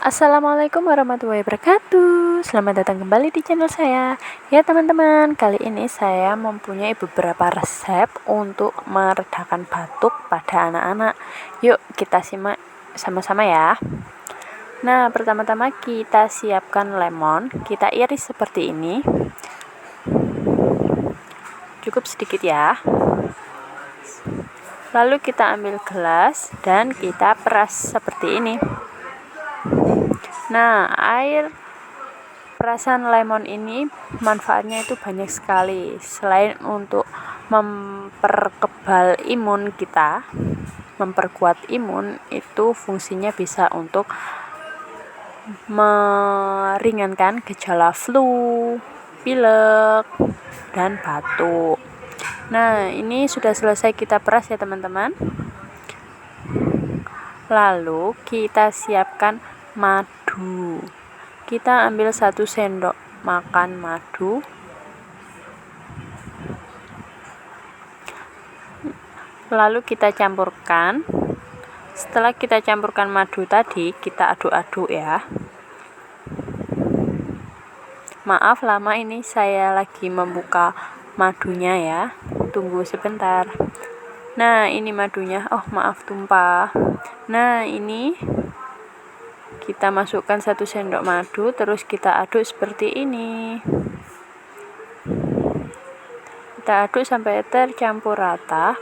Assalamualaikum warahmatullahi wabarakatuh. Selamat datang kembali di channel saya. Ya teman-teman, kali ini saya mempunyai beberapa resep untuk meredakan batuk pada anak-anak. Yuk kita simak sama-sama ya. Nah, pertama-tama kita siapkan lemon. Kita iris seperti ini. Cukup sedikit ya. Lalu kita ambil gelas dan kita peras seperti ini. Nah, air perasan lemon ini manfaatnya itu banyak sekali. Selain untuk memperkebal imun kita, memperkuat imun, itu fungsinya bisa untuk meringankan gejala flu, pilek, dan batuk. Nah, ini sudah selesai kita peras ya teman-teman. Lalu kita siapkan madu. Kita ambil 1 sendok makan madu. Lalu kita campurkan. Setelah kita campurkan madu tadi, kita aduk-aduk ya. Maaf lama ini saya lagi membuka madunya ya. Tunggu sebentar. Nah, ini madunya. Oh, maaf tumpah. Nah, ini kita masukkan 1 sendok madu, terus kita aduk seperti ini. Kita aduk sampai tercampur rata.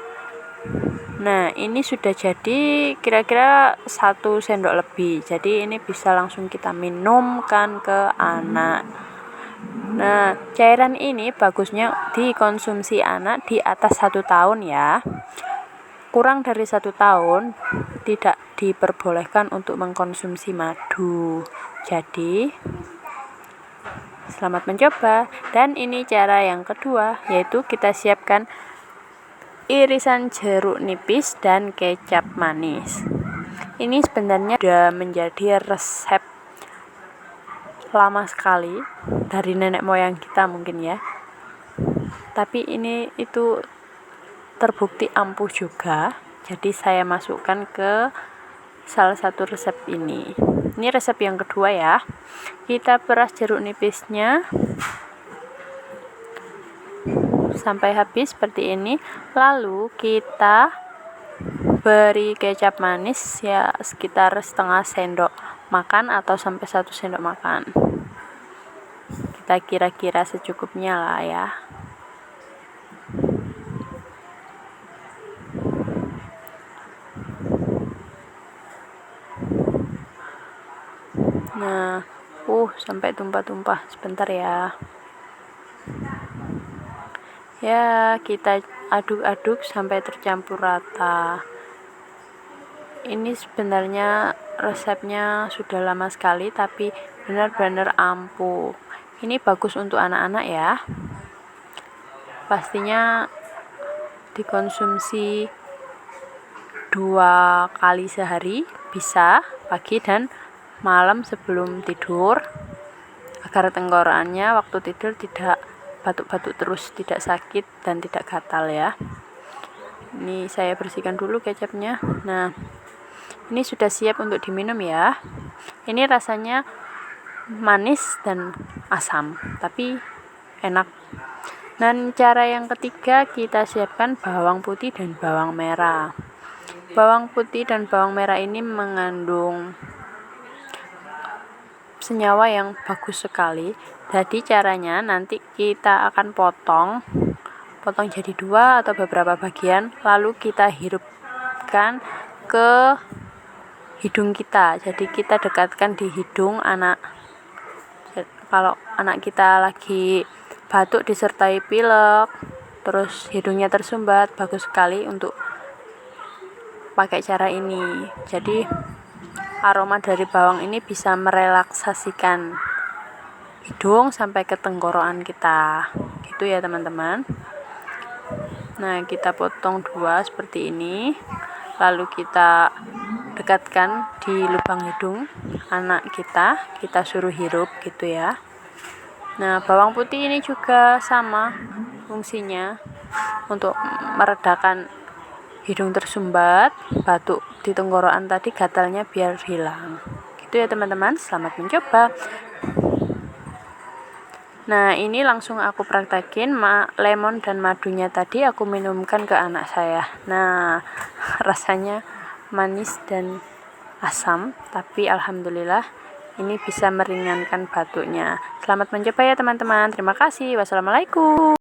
Nah, ini sudah jadi kira-kira 1 sendok lebih. Jadi ini bisa langsung kita minumkan ke anak. Nah, cairan ini bagusnya dikonsumsi anak di atas 1 tahun ya. Kurang dari 1 tahun tidak diperbolehkan untuk mengkonsumsi madu. Jadi selamat mencoba. Dan ini cara yang kedua, yaitu kita siapkan irisan jeruk nipis dan kecap manis. Ini sebenarnya sudah menjadi resep lama sekali dari nenek moyang kita mungkin ya. Tapi ini itu terbukti ampuh juga. Jadi saya masukkan ke salah satu resep ini. Ini resep yang kedua ya. Kita peras jeruk nipisnya sampai habis seperti ini. Lalu kita beri kecap manis ya sekitar setengah sendok makan atau sampai 1 sendok makan. Kita kira-kira secukupnya lah ya. Nah, sampai tumpah-tumpah sebentar ya. Ya, kita aduk-aduk sampai tercampur rata. Ini sebenarnya resepnya sudah lama sekali tapi benar-benar ampuh. Ini bagus untuk anak-anak ya. Pastinya dikonsumsi 2 kali sehari, bisa pagi dan malam sebelum tidur, agar tenggorokannya waktu tidur tidak batuk-batuk terus, tidak sakit dan tidak gatal ya. Ini saya bersihkan dulu kecapnya. Nah, ini sudah siap untuk diminum ya. Ini rasanya manis dan asam, tapi enak. Dan cara yang ketiga, kita siapkan bawang putih dan bawang merah. Bawang putih dan bawang merah ini mengandung senyawa yang bagus sekali. Jadi caranya nanti kita akan potong jadi 2 atau beberapa bagian, lalu kita hirupkan ke hidung kita. Jadi kita dekatkan di hidung anak. Kalau anak kita lagi batuk disertai pilek, terus hidungnya tersumbat, bagus sekali untuk pakai cara ini. Jadi aroma dari bawang ini bisa merelaksasikan hidung sampai ke tenggorokan kita. Gitu ya teman-teman. Nah, kita potong 2 seperti ini. Lalu kita dekatkan di lubang hidung anak kita. Kita suruh hirup gitu ya. Nah, bawang putih ini juga sama fungsinya untuk meredakan hidung tersumbat, batuk di tenggorokan tadi, gatalnya biar hilang. Gitu Begitu ya teman-teman, selamat mencoba. Nah, ini langsung aku praktekin lemon dan madunya tadi aku minumkan ke anak saya. Nah, rasanya manis dan asam, tapi alhamdulillah ini bisa meringankan batuknya. Selamat mencoba ya teman-teman. Terima kasih. Wassalamualaikum.